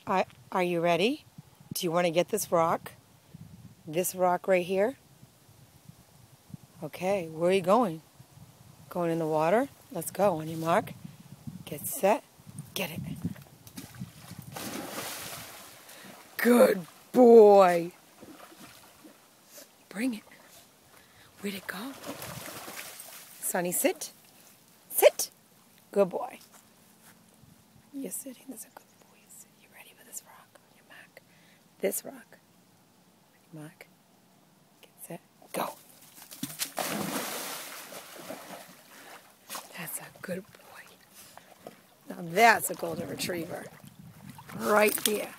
Are you ready? Do you want to get this rock? This rock right here? Okay, where are you going? Going in the water? Let's go. On your mark. Get set. Get it. Good boy. Bring it. Where'd it go? Sonny, sit. Sit. Good boy. You're sitting. That's a good boy. You ready for this rock? On your mark. This rock. On your mark. Get set. Go. That's a good boy. Now that's a golden retriever. Right there.